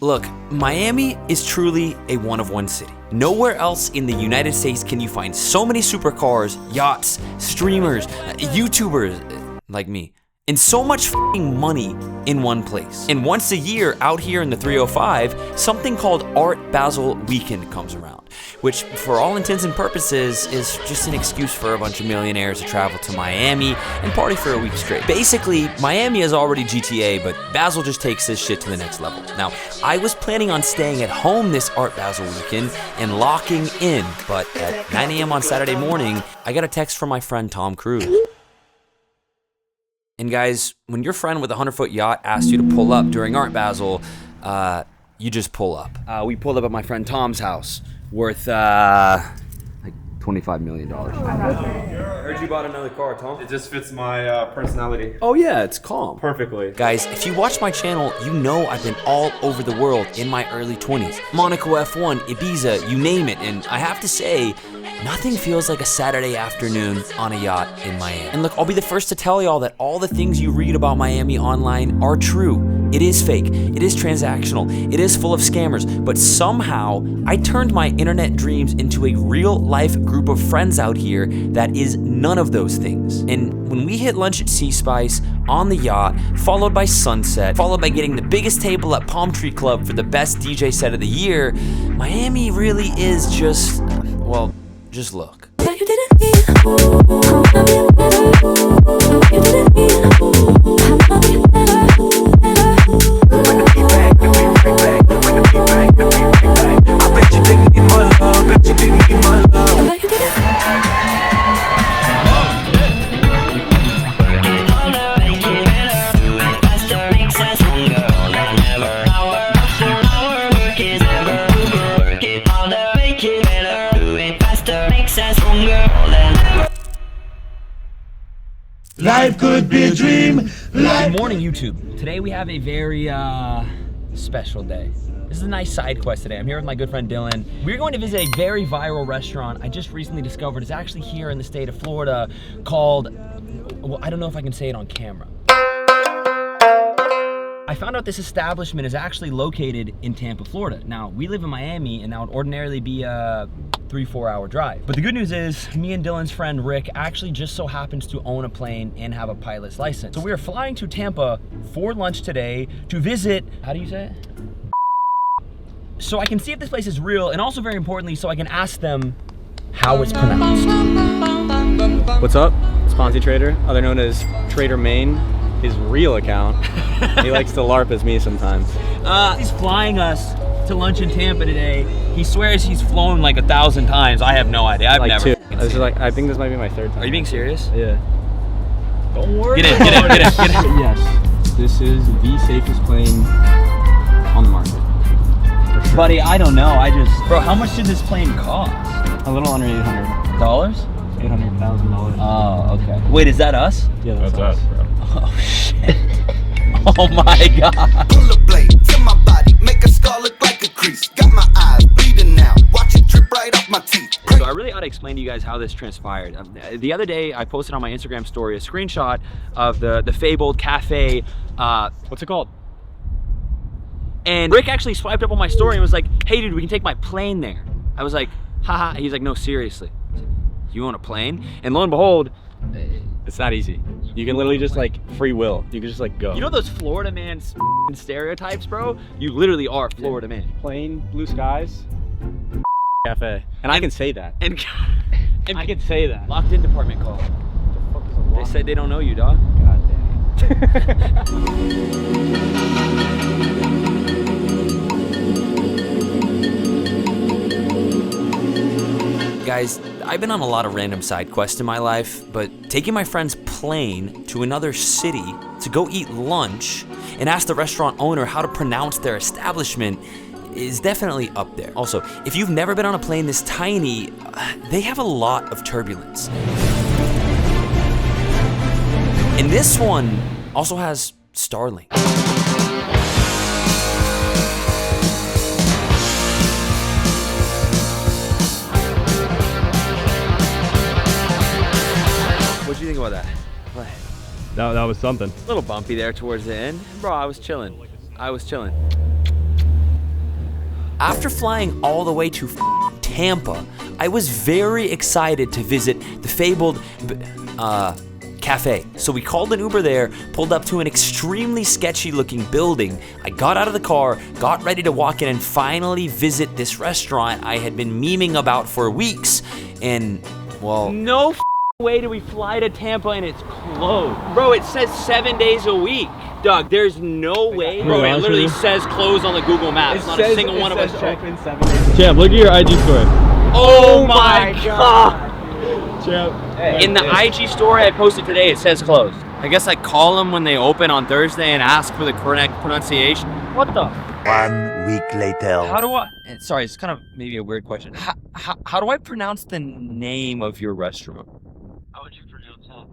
Look, Miami is truly a one-of-one city. Nowhere else in the United States can you find so many supercars, yachts, streamers, YouTubers like me, and so much f***ing money in one place. And once a year, out here in the 305, something called Art Basel Weekend comes around, which for all intents and purposes is just an excuse for a bunch of millionaires to travel to Miami and party for a week straight. Basically, Miami is already GTA, but Basel just takes this shit to the next level. Now, I was planning on staying at home this Art Basel weekend and locking in, but at 9 a.m. on Saturday morning, I got a text from my friend Tom Cruise. And guys, when your friend with a 100-foot yacht asks you to pull up during Art Basel, you just pull up. We pulled up at my friend Tom's house, worth like $25 million. Heard you bought another car, Tom. It just fits my personality. Oh yeah, it's calm. Perfectly. Guys, if you watch my channel, you know I've been all over the world in my early 20s. Monaco F1, Ibiza, you name it, and I have to say, nothing feels like a Saturday afternoon on a yacht in Miami. And look, I'll be the first to tell y'all that all the things you read about Miami online are true. It is fake, it is transactional, it is full of scammers, but somehow I turned my internet dreams into a real life group of friends out here that is none of those things. And when we hit lunch at Sea Spice, on the yacht, followed by sunset, followed by getting the biggest table at Palm Tree Club for the best DJ set of the year, Miami really is just, well, just look. Life could be a dream. Good morning, YouTube. Today we have a very special day. This is a nice side quest today. I'm here with my good friend Dylan. We're going to visit a very viral restaurant I just recently discovered. It's actually here in the state of Florida called, well, I don't know if I can say it on camera. I found out this establishment is actually located in Tampa, Florida. Now, we live in Miami, and that would ordinarily be a 3-4 hour drive. But the good news is, me and Dylan's friend Rick actually just so happens to own a plane and have a pilot's license. So we are flying to Tampa for lunch today to visit, how do you say it? So I can see if this place is real, and also very importantly, so I can ask them how it's pronounced. What's up? It's Ponzi Trader, other known as Trader Main. His real account. He likes to LARP as me sometimes. He's flying us to lunch in Tampa today. He swears he's flown like 1,000 times. I have no idea. I've like never. I think this might be my third time. Are you being serious? Yeah. Don't worry. Get in. Yes. This is the safest plane on the market. For sure. Buddy, I don't know. Bro, how much did this plane cost? A little under $800. $800,000. Oh, okay. Wait, is that us? Yeah, that's us, bro. Oh shit. Oh my god. Pull a blade to my body, make a scar look like a crease. Got my eyes bleeding now, watch it drip right off my teeth. So I really ought to explain to you guys how this transpired. The other day, I posted on my Instagram story a screenshot of the fabled cafe. What's it called? And Rick actually swiped up on my story and was like, "Hey dude, we can take my plane there." I was like, haha. He's like, "No, seriously. You want a plane?" And lo and behold, it's not easy. You can literally just like free will. You can just like go. You know those Florida man stereotypes, bro? You literally are Florida man. Plain blue skies, cafe. And I can say that. And I can say that. Locked in department call. What the fuck is a lock? They said they don't know you, dog. God damn Guys, I've been on a lot of random side quests in my life, but taking my friend's plane to another city to go eat lunch and ask the restaurant owner how to pronounce their establishment is definitely up there. Also, if you've never been on a plane this tiny, they have a lot of turbulence. And this one also has Starlink. What do you think about that? What? That was something. A little bumpy there towards the end. Bro, I was chilling. After flying all the way to Tampa, I was very excited to visit the fabled cafe. So we called an Uber there, pulled up to an extremely sketchy looking building. I got out of the car, got ready to walk in and finally visit this restaurant I had been memeing about for weeks. And, well, No way do we fly to Tampa and it's closed. Bro, it says 7 days a week. Doug, there's no way. Bro, it literally says closed on the Google Maps. Not a single one of us checked. Champ, look at your IG story. Oh my god. Champ. In the IG story I posted today, it says closed. I guess I call them when they open on Thursday and ask for the correct pronunciation. What the? 1 week later. How do I? Sorry, it's kind of maybe a weird question. How do I pronounce the name of your restaurant? How would you pronounce that?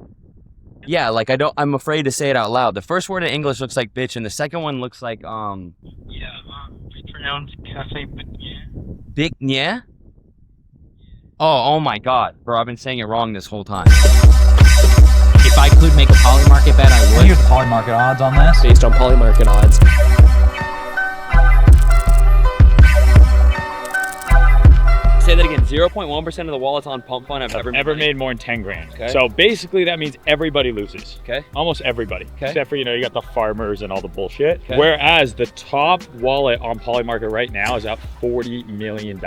Yeah, like I'm afraid to say it out loud. The first word in English looks like bitch, and the second one looks like it's pronounced Cafe Bitnier. Bitnier? Oh my god, bro, I've been saying it wrong this whole time. If I could make a Polymarket bet, I would. Here's the Polymarket odds on this. Based on Polymarket odds. Say that again, 0.1% of the wallets on Pump Fund I've ever made more than 10 grand. Okay. So basically that means everybody loses. Okay. Almost everybody. Okay. Except for, you got the farmers and all the bullshit. Okay. Whereas the top wallet on Polymarket right now is at $40 million,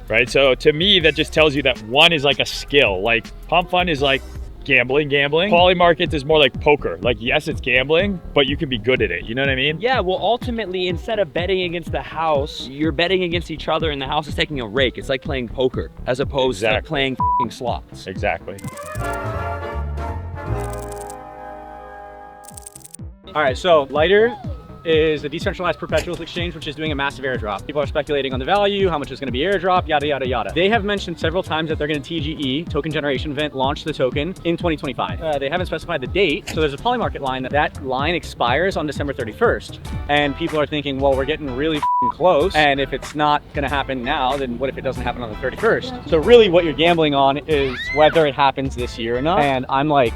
right? So to me, that just tells you that one is like a skill. Like Pump Fund is like gambling. Polymarket is more like poker. Like, yes, it's gambling, but you can be good at it. You know what I mean? Yeah, well, ultimately, instead of betting against the house, you're betting against each other and the house is taking a rake. It's like playing poker as opposed to playing f***ing slots. Exactly. All right, so Lighter is a decentralized perpetuals exchange, which is doing a massive airdrop. People are speculating on the value, how much is going to be airdrop, yada, yada, yada. They have mentioned several times that they're going to TGE, token generation event, launch the token in 2025. They haven't specified the date, so there's a Polymarket line that line expires on December 31st. And people are thinking, well, we're getting really close, and if it's not going to happen now, then what if it doesn't happen on the 31st? So really what you're gambling on is whether it happens this year or not. And I'm like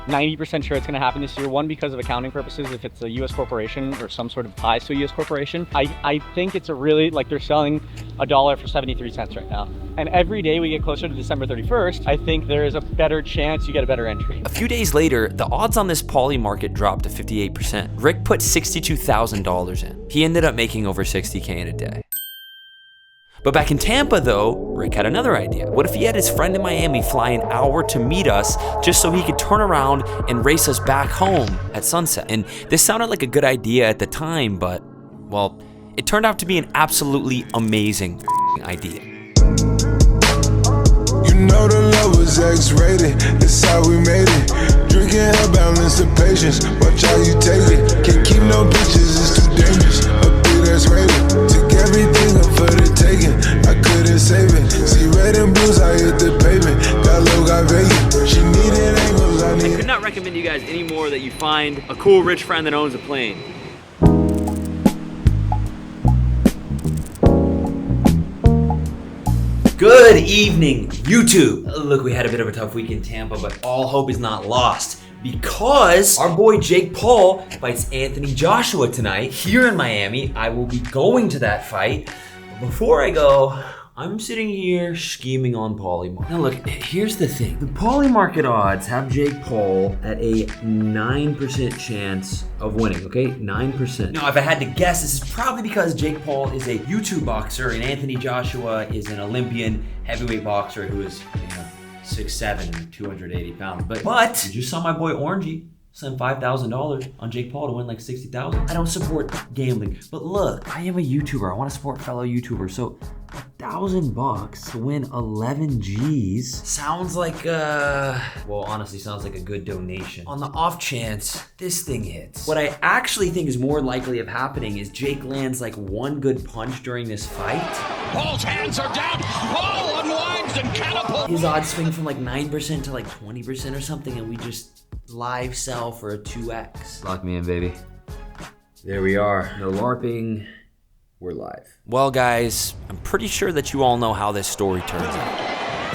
90% sure it's going to happen this year. One, because of accounting purposes, if it's a US corporation or some sort of ties to a US corporation. I think it's a really, like, they're selling $1 for 73 cents right now. And every day we get closer to December 31st, I think there is a better chance you get a better entry. A few days later, the odds on this Polymarket dropped to 58%. Rick put $62,000 in. He ended up making over 60K in a day. But back in Tampa though, Rick had another idea. What if he had his friend in Miami fly an hour to meet us just so he could turn around and race us back home at sunset? And this sounded like a good idea at the time, but, well, it turned out to be an absolutely amazing idea. You know the love was X-rated, that's how we made it. Drinking hell, balance the patience, watch how you take it. Can't keep no bitches, it's too dangerous. A big that's rated, took everything up for the taking. I couldn't save it. See red and blues, I hit the pavement. Got low, got vacant. She needed angles, I I need. could not recommend you guys any more that you find a cool rich friend that owns a plane. Good evening, YouTube. Look, we had a bit of a tough week in Tampa, but all hope is not lost because our boy Jake Paul fights Anthony Joshua tonight here in Miami. I will be going to that fight. But before I go, I'm sitting here scheming on Polymarket. Now look, here's the thing. The Polymarket odds have Jake Paul at a 9% chance of winning, okay? 9%. Now, if I had to guess, this is probably because Jake Paul is a YouTube boxer and Anthony Joshua is an Olympian heavyweight boxer who is, 6'7" and 280 pounds. But you just saw my boy Orangey spend $5,000 on Jake Paul to win like $60,000. I don't support gambling, but look, I am a YouTuber. I want to support fellow YouTubers. So $1,000 to win 11 G's sounds like well, honestly sounds like a good donation. On the off chance this thing hits, what I actually think is more likely of happening is Jake lands like one good punch during this fight. Paul's hands are down. Paul unwinds and catapults. His odds swing from like 9% to like 20% or something, and we just live sell for a 2x. Lock me in, baby. There we are. No LARPing. We're live. Well, guys, I'm pretty sure that you all know how this story turns out.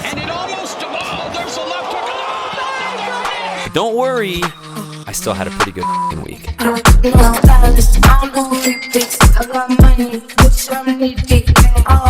And it almost, there's a left hook. But don't worry, I still had a pretty good week. I don't know about this, I don't know who you think. I got money, bitch, I'm gonna need to get